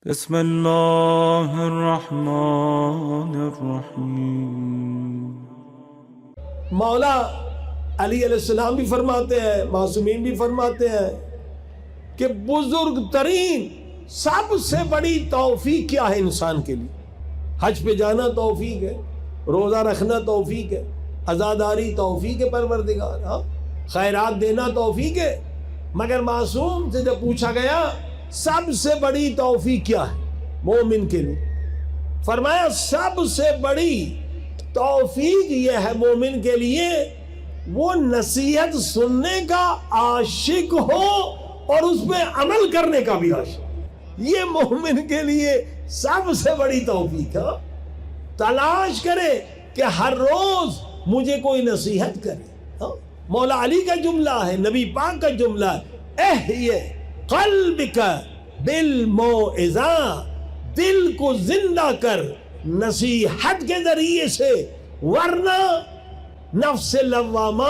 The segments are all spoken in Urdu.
بسم اللہ الرحمن الرحیم۔ مولا علی علیہ السلام بھی فرماتے ہیں، معصومین بھی فرماتے ہیں کہ بزرگ ترین سب سے بڑی توفیق کیا ہے انسان کے لیے؟ حج پہ جانا توفیق ہے، روزہ رکھنا توفیق ہے، عزاداری توفیق ہے پروردگار، ہاں خیرات دینا توفیق ہے۔ مگر معصوم سے جب پوچھا گیا سب سے بڑی توفیق کیا ہے مومن کے لیے، فرمایا سب سے بڑی توفیق یہ ہے مومن کے لیے وہ نصیحت سننے کا عاشق ہو اور اس پہ عمل کرنے کا بھی عاشق۔ یہ مومن کے لیے سب سے بڑی توفیق ہے۔ تلاش کرے کہ ہر روز مجھے کوئی نصیحت کرے۔ مولا علی کا جملہ ہے، نبی پاک کا جملہ ہے، احیِ قلبک بالموعظہ، دل کو زندہ کر نصیحت کے ذریعے سے، ورنہ نفس لوامہ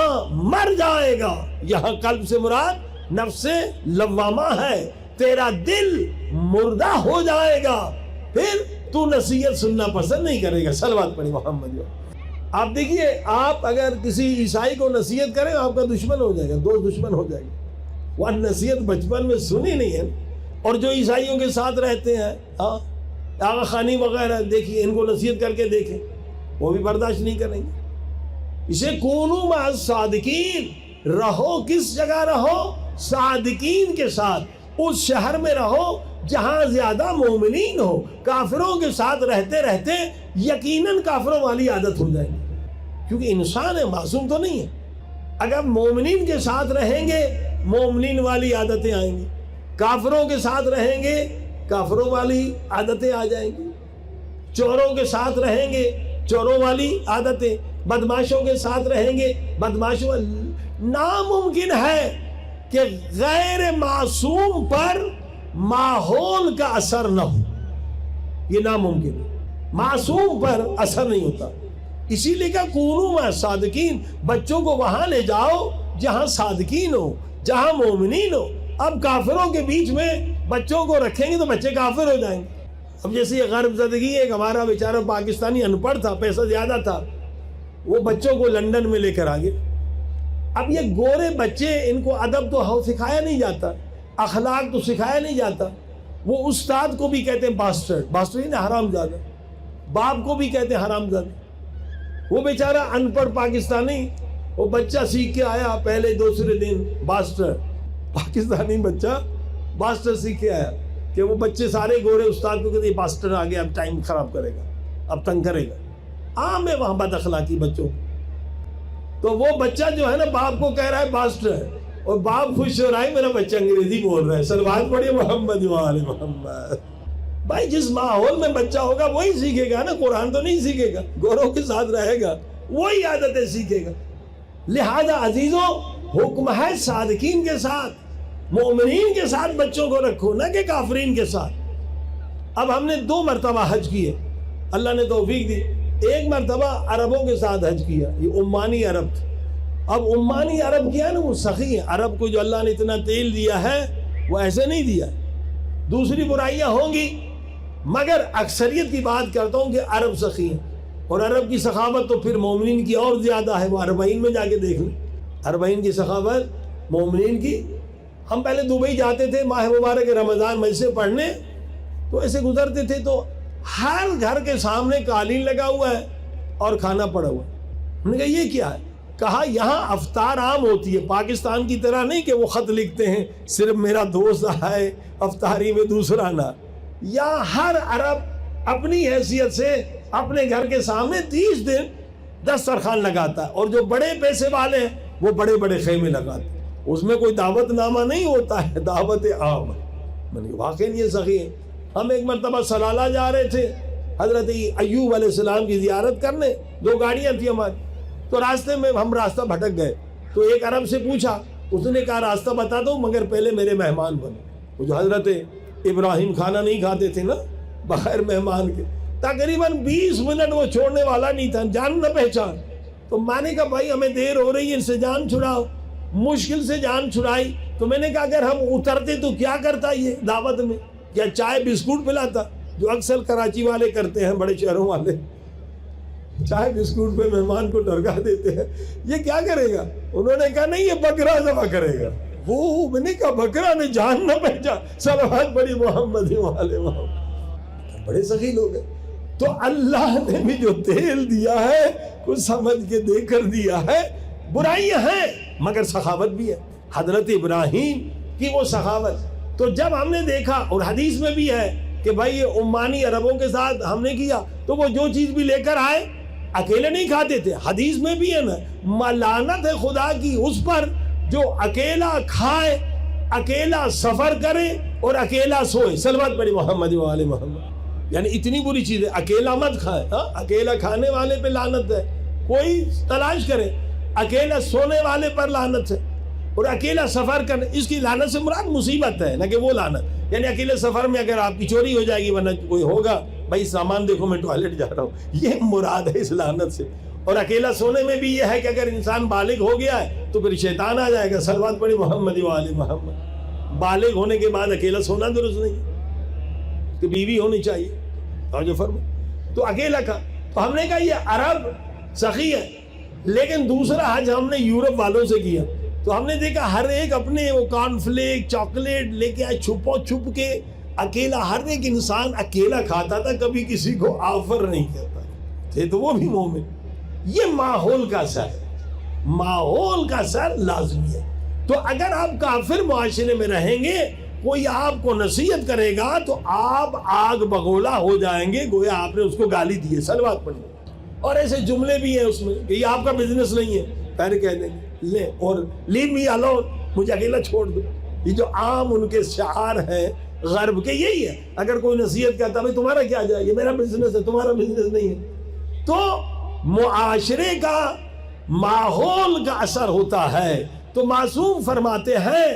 مر جائے گا۔ یہاں قلب سے مراد نفس لوامہ ہے، تیرا دل مردہ ہو جائے گا، پھر تو نصیحت سننا پسند نہیں کرے گا۔ صلوات پڑھی محمد۔ آپ دیکھیے، آپ اگر کسی عیسائی کو نصیحت کریں آپ کا دشمن ہو جائے گا، دوست دشمن ہو جائے گا۔ وہ نصیحت بچپن میں سنی نہیں ہے، اور جو عیسائیوں کے ساتھ رہتے ہیں، آغا خانی وغیرہ، دیکھیے ان کو نصیحت کر کے دیکھیں، وہ بھی برداشت نہیں کریں گے۔ اسے کونوا مع الصادقین، رہو کس جگہ رہو؟ صادقین کے ساتھ، اس شہر میں رہو جہاں زیادہ مومنین ہو۔ کافروں کے ساتھ رہتے رہتے یقیناً کافروں والی عادت ہو جائے گی، کیونکہ انسان ہے، معصوم تو نہیں ہے۔ اگر مومنین کے ساتھ رہیں گے مومنین والی عادتیں آئیں گی، کافروں کے ساتھ رہیں گے کافروں والی عادتیں آ جائیں گی، چوروں کے ساتھ رہیں گے چوروں والی عادتیں، بدماشوں کے ساتھ رہیں گے بدماشوں۔ ناممکن ہے کہ غیر معصوم پر ماحول کا اثر نہ ہو، یہ ناممکن ہے، معصوم پر اثر نہیں ہوتا۔ اسی لیے کہ کونوا مع الصادقین، بچوں کو وہاں لے جاؤ جہاں صادقین ہو، جہاں مومنین ہو۔ اب کافروں کے بیچ میں بچوں کو رکھیں گے تو بچے کافر ہو جائیں گے۔ اب جیسے یہ غرب زدگی، ایک ہمارا بیچارہ پاکستانی ان پڑھ تھا، پیسہ زیادہ تھا، وہ بچوں کو لندن میں لے کر آگے۔ اب یہ گورے بچے، ان کو ادب تو سکھایا نہیں جاتا، اخلاق تو سکھایا نہیں جاتا۔ وہ استاد کو بھی کہتے ہیں باسٹرڈ، باسٹرڈ نے حرام زادہ، باپ کو بھی کہتے ہیں حرام زادہ۔ وہ بیچارہ ان پڑھ پاکستانی، وہ بچہ سیکھ کے آیا پہلے دوسرے دن باسٹر، پاکستانی بچہ باسٹر سیکھ کے آیا، کہ وہ بچے سارے گورے استاد کو کہتے ہیں باسٹر آ گیا، اب ٹائم خراب کرے گا، اب تنگ کرے گا۔ عام ہے وہاں بد اخلاقی بچوں، تو وہ بچہ جو ہے نا باپ کو کہہ رہا ہے باسٹر، اور باپ خوش ہو رہا ہے میرا بچہ انگریزی بول رہا ہے۔ صلوات پڑھیے محمد و آل محمد۔ بھائی جس ماحول میں بچہ ہوگا وہی سیکھے گا نا، قرآن تو نہیں سیکھے گا، گوروں کے ساتھ رہے گا وہی عادتیں سیکھے گا۔ لہذا عزیزوں، حکم ہے صادقین کے ساتھ، مومنین کے ساتھ بچوں کو رکھو، نہ کہ کافرین کے ساتھ۔ اب ہم نے 2 مرتبہ حج کیے، اللہ نے توفیق دی۔ ایک مرتبہ عربوں کے ساتھ حج کیا، یہ عمانی عرب تھے۔ اب عمانی عرب کیا ہے نا، وہ سخی ہیں، عرب کو جو اللہ نے اتنا تیل دیا ہے وہ ایسے نہیں دیا۔ دوسری برائیاں ہوں گی، مگر اکثریت کی بات کرتا ہوں کہ عرب سخی ہیں، اور عرب کی سخاوت تو پھر مومنین کی اور زیادہ ہے۔ وہ اربعین میں جا کے دیکھ لیں، اربعین کی سخاوت مومنین کی۔ ہم پہلے دبئی جاتے تھے ماہ مبارک رمضان مجلسیں پڑھنے، تو ایسے گزرتے تھے تو ہر گھر کے سامنے قالین لگا ہوا ہے اور کھانا پڑا ہوا ہے۔ ہم نے کہا یہ کیا ہے؟ کہا یہاں افطار عام ہوتی ہے، پاکستان کی طرح نہیں کہ وہ خط لکھتے ہیں صرف میرا دوست آئے افطاری میں دوسرا نہ۔ یہاں ہر عرب اپنی حیثیت سے اپنے گھر کے سامنے 30 دن دسترخوان لگاتا ہے، اور جو بڑے پیسے والے ہیں وہ بڑے بڑے خیمے لگاتے ہیں۔ اس میں کوئی دعوت نامہ نہیں ہوتا ہے، دعوت عام ہے۔ میں نے واقعی یہ سخی ہے۔ ہم ایک مرتبہ سلالہ جا رہے تھے حضرت ایوب علیہ السلام کی زیارت کرنے، 2 گاڑیاں تھیں ہماری، تو راستے میں ہم راستہ بھٹک گئے، تو ایک عرب سے پوچھا، اس نے کہا راستہ بتا دو مگر پہلے میرے مہمان بنو۔ وہ جو حضرت ابراہیم کھانا نہیں کھاتے تھے نا بغیر مہمان کے، تقریباً 20 منٹ وہ چھوڑنے والا نہیں تھا، جان نہ پہچان۔ تو میں نے کہا بھائی ہمیں دیر ہو رہی ہے، ان سے جان چھڑاؤ۔ مشکل سے جان چھڑائی، تو میں نے کہا اگر ہم اترتے تو کیا کرتا یہ دعوت میں؟ یا چائے بسکٹ پلاتا، جو اکثر کراچی والے کرتے ہیں، بڑے شہروں والے چائے بسکٹ پہ مہمان کو ڈرگا دیتے ہیں. یہ کیا کرے گا؟ انہوں نے کہا نہیں، یہ بکرا ذبح کرے گا. وہ میں نے کہا بکرا نے جان نہ پہچان، صلوات پڑھی محمد والے محمد. بڑے سخی لوگ ہیں. تو اللہ نے بھی جو تیل دیا ہے کچھ سمجھ کے دے کر دیا ہے. برائیاں ہیں مگر سخاوت بھی ہے. حضرت ابراہیم کی وہ سخاوت. تو جب ہم نے دیکھا، اور حدیث میں بھی ہے کہ بھائی یہ عمانی عربوں کے ساتھ ہم نے کیا، تو وہ جو چیز بھی لے کر آئے اکیلے نہیں کھاتے تھے. حدیث میں بھی ہے نا، لعنت ہے خدا کی اس پر جو اکیلا کھائے، اکیلا سفر کرے اور اکیلا سوئے. صلوات پڑھی محمد وآل محمد. یعنی اتنی بری چیز ہے. اکیلا مت کھائے. اکیلا کھانے والے پہ لعنت ہے، کوئی تلاش کرے. اکیلا سونے والے پر لعنت ہے، اور اکیلا سفر کرنے، اس کی لعنت سے مراد مصیبت ہے، نہ کہ وہ لعنت. یعنی اکیلے سفر میں اگر آپ کی چوری ہو جائے گی، ورنہ کوئی ہوگا بھائی سامان دیکھو میں ٹوائلٹ جا رہا ہوں، یہ مراد ہے اس لعنت سے. اور اکیلا سونے میں بھی یہ ہے کہ اگر انسان بالغ ہو گیا ہے تو پھر شیطان آ جائے گا. صلوات پڑھی محمد وآل محمد. بالغ ہونے کے بعد اکیلا سونا درست نہیں، کہ بیوی ہونی چاہیے. اور جو فرما تو اکیلا کا، تو ہم نے کہا یہ عرب سخی ہے. لیکن دوسرا حج ہم نے یورپ والوں سے کیا، تو ہم نے دیکھا ہر ایک اپنے وہ کارن فلیک چاکلیٹ لے کے آئے، چھپو چھپ کے اکیلا. ہر ایک انسان اکیلا کھاتا تھا، کبھی کسی کو آفر نہیں کرتا تھے. تو وہ بھی مومن. یہ ماحول کا اثر ہے، ماحول کا اثر لازمی ہے. تو اگر آپ کافر معاشرے میں رہیں گے، کوئی آپ کو نصیحت کرے گا تو آپ آگ بگولا ہو جائیں گے، گویا آپ نے اس کو گالی دی ہے. صلوات پڑھیں. اور ایسے جملے بھی ہیں اس میں کہ یہ آپ کا بزنس نہیں ہے، پہلے کہہ دیں گے لے اور لیو می الون، مجھے اکیلا چھوڑ دو. یہ جو عام ان کے شعار ہیں غرب کے، یہی ہے. اگر کوئی نصیحت کرتا ہے تمہارا کیا جائے، یہ میرا بزنس ہے، تمہارا بزنس نہیں ہے. تو معاشرے کا، ماحول کا اثر ہوتا ہے. تو معصوم فرماتے ہیں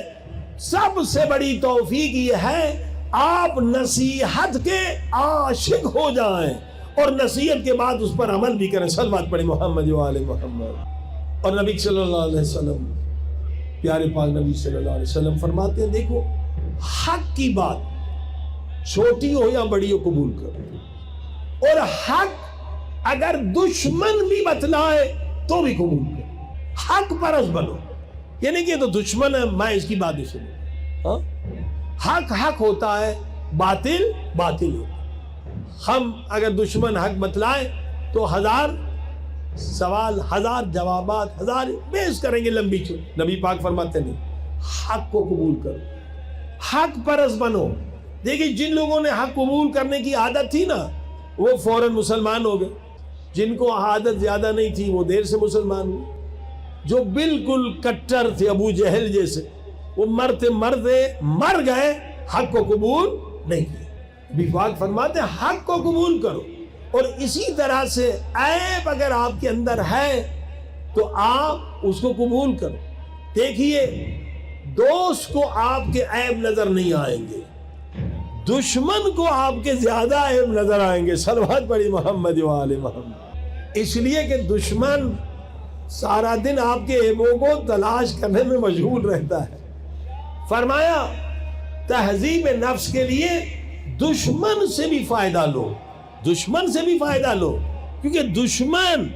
سب سے بڑی توفیق یہ ہے آپ نصیحت کے عاشق ہو جائیں، اور نصیحت کے بعد اس پر عمل بھی کریں. صلوات پڑھی محمد وآل محمد. اور نبی صلی اللہ علیہ وسلم، پیارے پاک نبی صلی اللہ علیہ وسلم فرماتے ہیں دیکھو حق کی بات چھوٹی ہو یا بڑی ہو قبول کرو، اور حق اگر دشمن بھی بتلائے تو بھی قبول کرو. حق پرست بنو، یعنی کہ تو دشمن ہے میں اس کی بات نہیں سنوں. حق حق ہوتا ہے، باطل باطل ہوتا ہے. ہم اگر دشمن حق بتلائے تو ہزار سوال، ہزار جوابات، ہزار بحث کریں گے لمبی چوڑی. نبی پاک فرماتے نہیں، حق کو قبول کرو، حق پرست بنو. دیکھیں جن لوگوں نے حق قبول کرنے کی عادت تھی نا، وہ فوراً مسلمان ہو گئے. جن کو عادت زیادہ نہیں تھی وہ دیر سے مسلمان ہوئے. جو بالکل کٹر تھے ابو جہل جیسے، وہ مرتے مرتے مر گئے، حق کو قبول نہیں کیا. نبی پاک فرماتے ہیں حق کو قبول کرو. اور اسی طرح سے عیب اگر آپ کے اندر ہے تو آپ اس کو قبول کرو. دیکھیے دوست کو آپ کے عیب نظر نہیں آئیں گے، دشمن کو آپ کے زیادہ عیب نظر آئیں گے. صلوات پڑھی محمد وآل محمد. اس لیے کہ دشمن سارا دن آپ کے عیبوں کو تلاش کرنے میں مشغول رہتا ہے. فرمایا تہذیب نفس کے لیے دشمن سے بھی فائدہ لو، دشمن سے بھی فائدہ لو، کیونکہ دشمن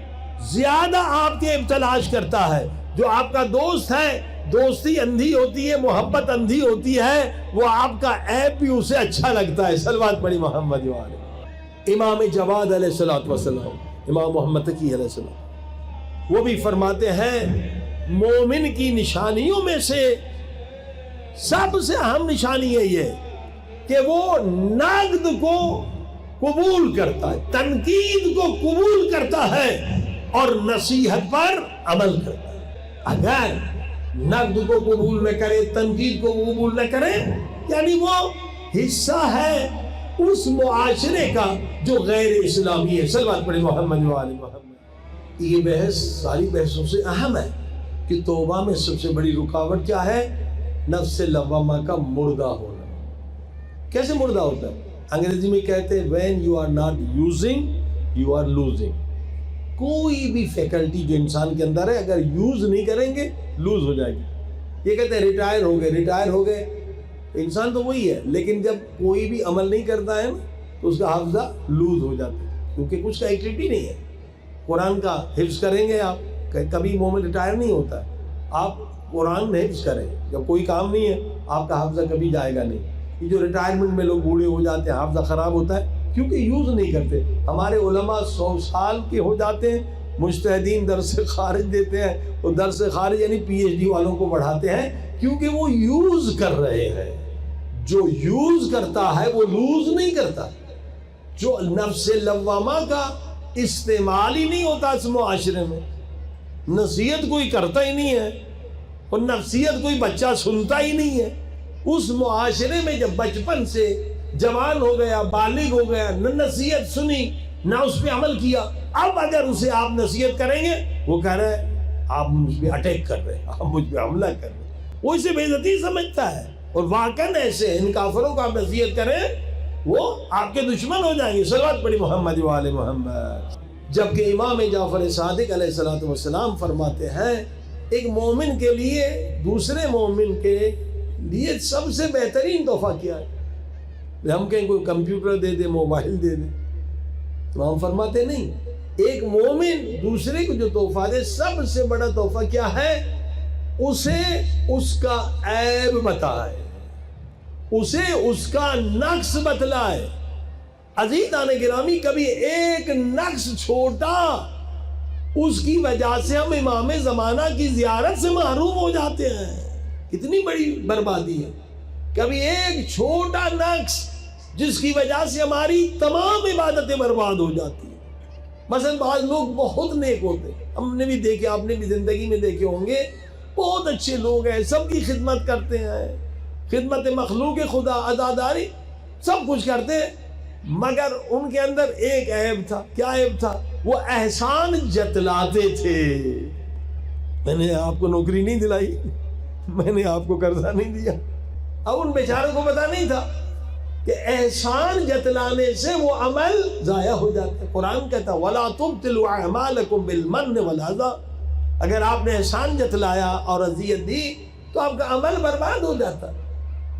زیادہ آپ کے عیب تلاش کرتا ہے. جو آپ کا دوست ہے، دوستی اندھی ہوتی ہے، محبت اندھی ہوتی ہے، وہ آپ کا عیب بھی اسے اچھا لگتا ہے. صلوات پڑھی محمد والے. امام جواد علیہ الصلوۃ والسلام، امام محمد تقی علیہ السلام، وہ بھی فرماتے ہیں مومن کی نشانیوں میں سے سب سے اہم نشانی ہے یہ کہ وہ نقد کو قبول کرتا ہے، تنقید کو قبول کرتا ہے اور نصیحت پر عمل کرتا ہے. اگر نقد کو قبول نہ کرے، تنقید کو قبول نہ کرے، یعنی وہ حصہ ہے اس معاشرے کا جو غیر اسلامی ہے. صلوات پڑھی محمد وآل محمد. یہ بحث ساری بحثوں سے اہم ہے کہ توبہ میں سب سے بڑی رکاوٹ کیا ہے؟ نفس لوامہ کا مردہ ہونا. کیسے مردہ ہوتا ہے؟ انگریزی میں کہتے ہیں when you are not using you are losing. کوئی بھی فیکلٹی جو انسان کے اندر ہے اگر یوز نہیں کریں گے لوز ہو جائے گی. یہ کہتے ہیں ریٹائر ہو گئے انسان تو وہی ہے، لیکن جب کوئی بھی عمل نہیں کرتا ہے نا تو اس کا حافظہ لوز ہو جاتا ہے، کیونکہ کچھ کا ایکٹیویٹی نہیں ہے. قرآن کا حفظ کریں گے آپ، کبھی مومن ریٹائر نہیں ہوتا ہے. آپ قرآن حفظ کریں، جب کوئی کام نہیں ہے آپ کا حافظہ کبھی جائے گا نہیں. یہ جو ریٹائرمنٹ میں لوگ بوڑھے ہو جاتے ہیں حافظہ خراب ہوتا ہے کیونکہ یوز نہیں کرتے. ہمارے علماء 100 سال کے ہو جاتے ہیں، مجتہدین درس خارج دیتے ہیں، وہ درس خارج یعنی پی ایچ ڈی والوں کو بڑھاتے ہیں کیونکہ وہ یوز کر رہے ہیں. جو یوز کرتا ہے وہ لوز نہیں کرتا. جو نفس لوامہ کا استعمال ہی نہیں ہوتا اس معاشرے میں، نصیحت کوئی کرتا ہی نہیں ہے اور نفسیت کوئی بچہ سنتا ہی نہیں ہے، اس معاشرے میں جب بچپن سے جوان ہو گیا، بالغ ہو گیا، نہ نصیحت سنی نہ اس پہ عمل کیا، اب اگر اسے آپ نصیحت کریں گے وہ کہہ رہے ہیں آپ مجھ پہ اٹیک کر رہے ہیں، آپ مجھ پہ حملہ کر رہے ہیں، وہ اسے بے عزتی سمجھتا ہے. اور واقعاً ایسے ان کافروں کو آپ نصیحت کریں وہ آپ کے دشمن ہو جائیں گے. صلوات پڑھی محمد و آل محمد. جبکہ امام جعفر صادق علیہ السلام فرماتے ہیں ایک مومن کے لیے دوسرے مومن کے لیے سب سے بہترین تحفہ کیا ہے؟ ہم کہیں کوئی کمپیوٹر دے دے، موبائل دے دے، تو ہم فرماتے نہیں. ایک مومن دوسرے کو جو تحفہ دے سب سے بڑا تحفہ کیا ہے؟ اسے اس کا عیب بتائے، اسے اس کا نقص بتلائے. عزیزان گرامی، کبھی ایک نقص چھوٹا اس کی وجہ سے ہم امام زمانہ کی زیارت سے محروم ہو جاتے ہیں. کتنی بڑی بربادی ہے. کبھی ایک چھوٹا نقص جس کی وجہ سے ہماری تمام عبادتیں برباد ہو جاتی ہیں. مثلا بعض لوگ بہت نیک ہوتے ہیں، ہم نے بھی دیکھے، آپ نے بھی زندگی میں دیکھے ہوں گے، بہت اچھے لوگ ہیں، سب کی خدمت کرتے ہیں، خدمت مخلوق خدا، عزاداری سب کچھ کرتے ہیں، مگر ان کے اندر ایک عیب تھا. کیا عیب تھا؟ وہ احسان جتلاتے تھے. میں نے آپ کو نوکری نہیں دلائی، میں نے آپ کو قرضہ نہیں دیا. اب ان بیچاروں کو پتہ نہیں تھا کہ احسان جتلانے سے وہ عمل ضائع ہو جاتا ہے. قرآن کہتا وَلَا تُبْطِلُوا أَعْمَالَكُمْ بِالْمَنِّ وَالْأَذَىٰ. اگر آپ نے احسان جتلایا اور اذیت دی تو آپ کا عمل برباد ہو جاتا.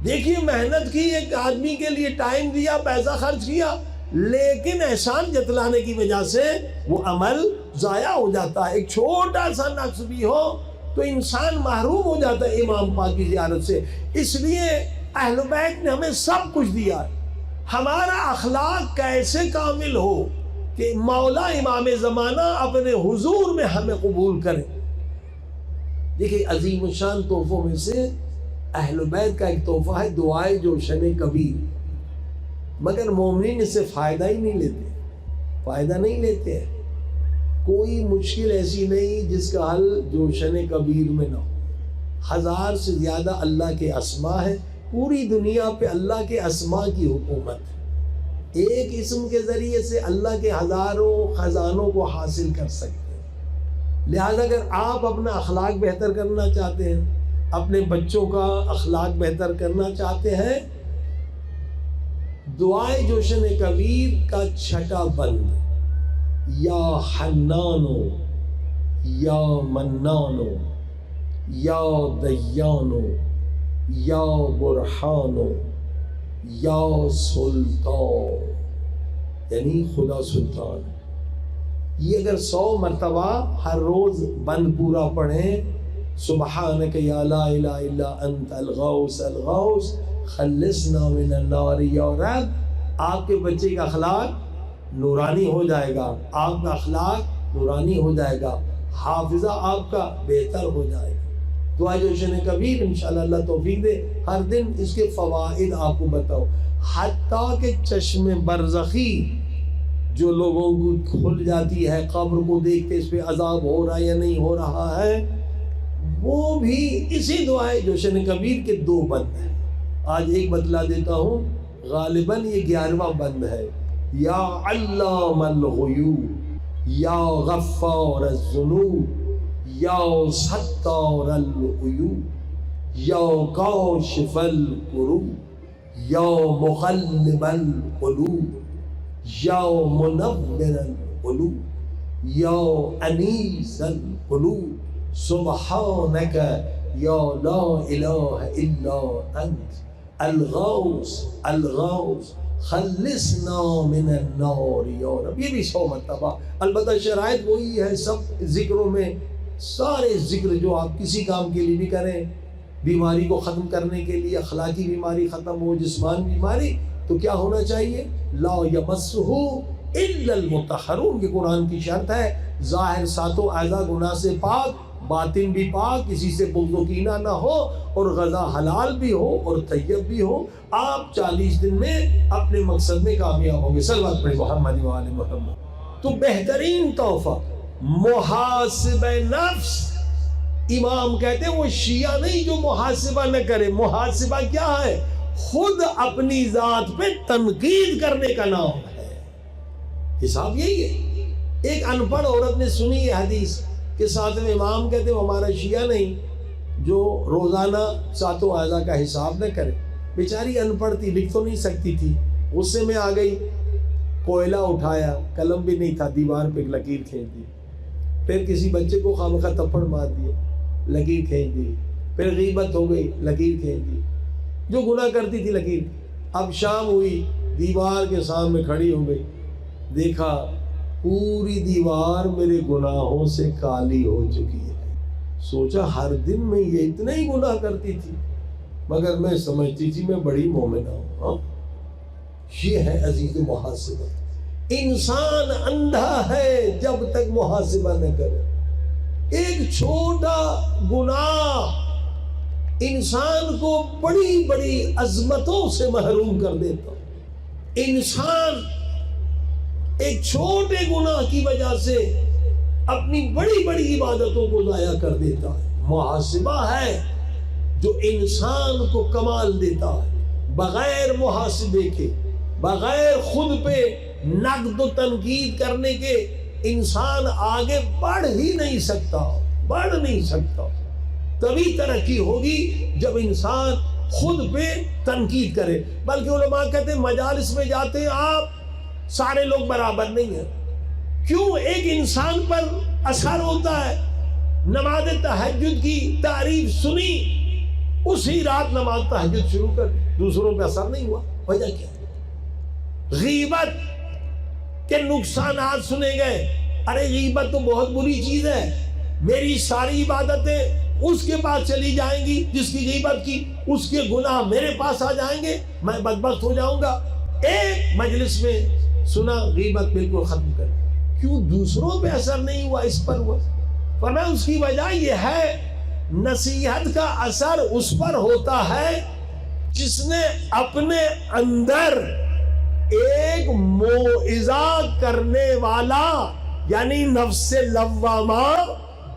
دیکھیے محنت کی، ایک آدمی کے لیے ٹائم دیا، پیسہ خرچ کیا، لیکن احسان جتلانے کی وجہ سے وہ عمل ضائع ہو جاتا ہے. ایک چھوٹا سا نقص بھی ہو تو انسان محروم ہو جاتا ہے امام پاک کی زیارت سے. اس لیے اہل بیت نے ہمیں سب کچھ دیا ہے. ہمارا اخلاق کیسے کامل ہو کہ مولا امام زمانہ اپنے حضور میں ہمیں قبول کرے. دیکھیں عظیم الشان تحفوں میں سے اہل بیت کا ایک تحفہ ہے دعائے جوشن کبیر. مگر مومنین اس سے فائدہ ہی نہیں لیتے، فائدہ نہیں لیتے ہیں. کوئی مشکل ایسی نہیں جس کا حل جوشن کبیر میں نہ ہو. 1000 سے زیادہ اللہ کے اسماء ہے، پوری دنیا پہ اللہ کے اسماء کی حکومت ہے. ایک اسم کے ذریعے سے اللہ کے ہزاروں خزانوں کو حاصل کر سکتے ہیں. لہذا اگر آپ اپنا اخلاق بہتر کرنا چاہتے ہیں، اپنے بچوں کا اخلاق بہتر کرنا چاہتے ہیں، دعائے جوشن کبیر کا چھٹا بند یا حنانو یا منانو یا دیانو یا برہانو یا سلطان، یعنی خدا سلطان. یہ اگر 100 مرتبہ ہر روز بند پورا پڑھیں، سبحانک یا لا الہ الا انت الغوث الغوث خلصنا من النار یا رب، آپ کے بچے کا اخلاق نورانی ہو جائے گا، آپ کا اخلاق نورانی ہو جائے گا، حافظہ آپ کا بہتر ہو جائے گا. دعائے جوشن کبیر انشاءاللہ اللہ توفیق دے ہر دن اس کے فوائد آپ کو بتاؤ. حتیٰ کہ چشم برزخی جو لوگوں کو کھل جاتی ہے قبر کو دیکھتے اس پہ عذاب ہو رہا ہے یا نہیں ہو رہا ہے، وہ بھی اسی دعائے جوشن کبیر کے 2 بند ہیں. آج ایک بتلا دیتا ہوں، غالباً یہ 11واں بند ہے. یا علام الغیوب یا غفار الذنوب یا ستار العیوب یا کاشف الکروب یا مقلب القلوب یا منور القلوب یا انیس القلوب سبحانک یا لا الہ الا انت الغوث الغوث خلصنا من النار یا رب، یہ بھی 100 مرتبہ. البتہ شرائط وہی ہے سب ذکروں میں، سارے ذکر جو آپ کسی کام کے لیے بھی کریں، بیماری کو ختم کرنے کے لیے، اخلاقی بیماری ختم ہو، جسمانی بیماری، تو کیا ہونا چاہیے؟ لا یمسہ الا المطہرون. یہ قرآن کی شرط ہے. ظاہر ساتوں اعضاء گناہ سے پاک، باطن بھی پاک، کسی سے بغض و کینہ نہ ہو، اور غذا حلال بھی ہو اور طیب بھی ہو. آپ 40 دن میں اپنے مقصد میں کامیاب ہوں گے. صلوات پڑھیں محمد و آل محمد. تو بہترین تحفہ محاسبہ نفس. امام کہتے ہیں وہ شیعہ نہیں جو محاسبہ نہ کرے. محاسبہ کیا ہے؟ خود اپنی ذات پہ تنقید کرنے کا نام ہے. حساب یہی ہے. ایک ان پڑھ عورت نے سنی یہ حدیث کہ ساتھ میں امام کہتے ہیں ہمارا شیعہ نہیں جو روزانہ ساتوں اعضاء کا حساب نہ کرے. بیچاری ان پڑھ تھی، لکھ تو نہیں سکتی تھی. غصے میں آ گئی، کوئلہ اٹھایا، قلم بھی نہیں تھا، دیوار پہ ایک لکیر کھینچ دی. پھر کسی بچے کو خامخواہ تھپڑ مار دیا، لکیر کھینچ دی. پھر غیبت ہو گئی، لکیر کھینچ دی. جو گناہ کرتی تھی لکیر. اب شام ہوئی، دیوار کے سامنے کھڑی ہو گئی، دیکھا پوری دیوار میرے گناہوں سے کالی ہو چکی ہے. سوچا ہر دن میں یہ اتنے ہی گناہ کرتی تھی، مگر میں سمجھتی تھی میں بڑی مومنہ ہوں. یہ ہے عزیز محاسبہ. انسان اندھا ہے جب تک محاسبہ نہ کرے. ایک چھوٹا گناہ انسان کو بڑی بڑی عظمتوں سے محروم کر دیتا. انسان ایک چھوٹے گناہ کی وجہ سے اپنی بڑی بڑی عبادتوں کو ضائع کر دیتا ہے. محاسبہ ہے جو انسان کو کمال دیتا ہے. بغیر محاسبے کے، بغیر خود پہ نقد و تنقید کرنے کے انسان آگے بڑھ ہی نہیں سکتا، بڑھ نہیں سکتا. تبھی ترقی ہوگی جب انسان خود پہ تنقید کرے. بلکہ علماء کہتے ہیں مجالس میں جاتے ہیں آپ، سارے لوگ برابر نہیں ہیں. کیوں؟ ایک انسان پر اثر ہوتا ہے. نماز تہجد کی تعریف سنی، اسی رات نماز تہجد شروع کر، دوسروں پہ اثر نہیں ہوا. وجہ کیا؟ غیبت کے نقصانات سنے گئے. ارے غیبت تو بہت بری چیز ہے، میری ساری عبادتیں اس کے پاس چلی جائیں گی جس کی غیبت کی، اس کے گناہ میرے پاس آ جائیں گے، میں بدبخت ہو جاؤں گا. ایک مجلس میں سنا غیبت بالکل ختم کر. کیوں؟ دوسروں پہ اثر نہیں ہوا، اس پر ہوا. فرمایا اس کی وجہ یہ ہے نصیحت کا اثر اس پر ہوتا ہے جس نے اپنے اندر ایک موعظہ کرنے والا، یعنی نفس لوامہ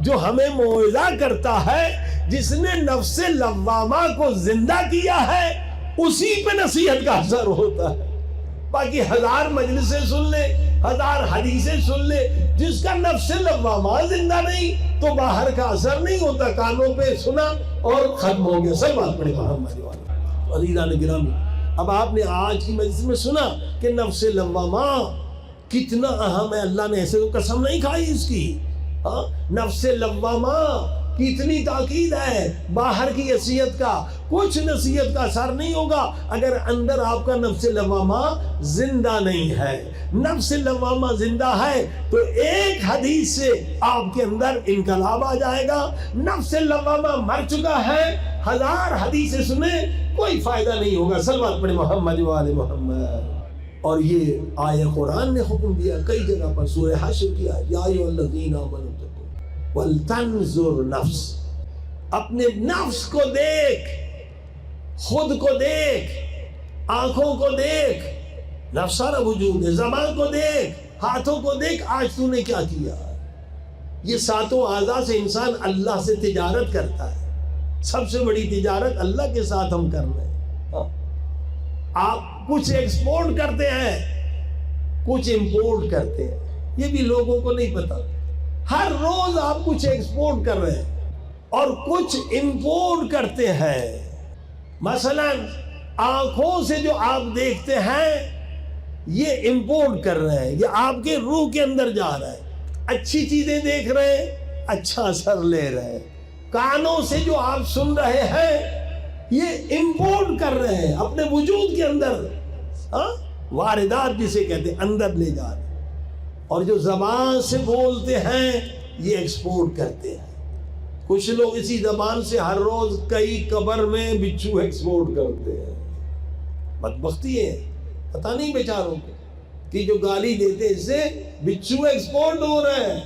جو ہمیں موعظہ کرتا ہے، جس نے نفس لوامہ کو زندہ کیا ہے، اسی پہ نصیحت کا اثر ہوتا ہے. باقی 1000 مجلسیں سن لے، 1000 حدیثیں سن لے، جس کا نفس لوامہ زندہ نہیں تو باہر کا اثر نہیں ہوتا. کانوں پہ سنا اور ختم ہو گیا. صلوات پڑھیں محمد والا. عزیزان گرامی، اب آپ نے آج کی مجلس میں سنا کہ نفس لوامہ کتنا اہم ہے. اللہ نے ایسے تو قسم نہیں کھائی اس کی. نفس لوامہ کی اتنی تاکید ہے. باہر کی نصیحت کا، کچھ نصیحت کا اثر نہیں ہوگا اگر اندر آپ کا نفس لوامہ زندہ نہیں ہے. نفس لوامہ زندہ ہے تو ایک حدیث سے آپ کے اندر انقلاب آ جائے گا. نفس لوامہ مر چکا ہے، 1000 حدیثیں سنیں کوئی فائدہ نہیں ہوگا. صلوات پڑھیں محمد و آل محمد. اور یہ آیہ قرآن نے حکم دیا کئی جگہ پر. سورہ حشر کی آیت، یا ایھا الذین آمنوا اتقوا ولتنظر نفس. اپنے نفس کو دیکھ، خود کو دیکھ، آنکھوں کو دیکھ، نفس سارا وجود ہے. زبان کو دیکھ، ہاتھوں کو دیکھ، آج تو نے کیا کیا. یہ ساتوں اعضاء سے انسان اللہ سے تجارت کرتا ہے. سب سے بڑی تجارت اللہ کے ساتھ ہم کر رہے ہیں. آپ کچھ ایکسپورٹ کرتے ہیں، کچھ امپورٹ کرتے ہیں. یہ بھی لوگوں کو نہیں پتا. ہر روز آپ کچھ ایکسپورٹ کر رہے ہیں اور کچھ امپورٹ کرتے ہیں. مثلا آنکھوں سے جو آپ دیکھتے ہیں یہ امپورٹ کر رہے ہیں، یہ آپ کے روح کے اندر جا رہا ہے. اچھی چیزیں دیکھ رہے ہیں، اچھا اثر لے رہے ہیں. کانوں سے جو آپ سن رہے ہیں یہ امپورٹ کر رہے ہیں اپنے وجود کے اندر، واردات جسے کہتے ہیں، اندر لے جا رہے ہیں. اور جو زبان سے بولتے ہیں یہ ایکسپورٹ کرتے ہیں. کچھ لوگ اسی زبان سے ہر روز کئی قبر میں بچھو ایکسپورٹ کرتے ہیں. بدبختی ہے، پتہ نہیں بیچاروں کو کہ جو گالی دیتے اس سے بچھو ایکسپورٹ ہو رہے ہیں.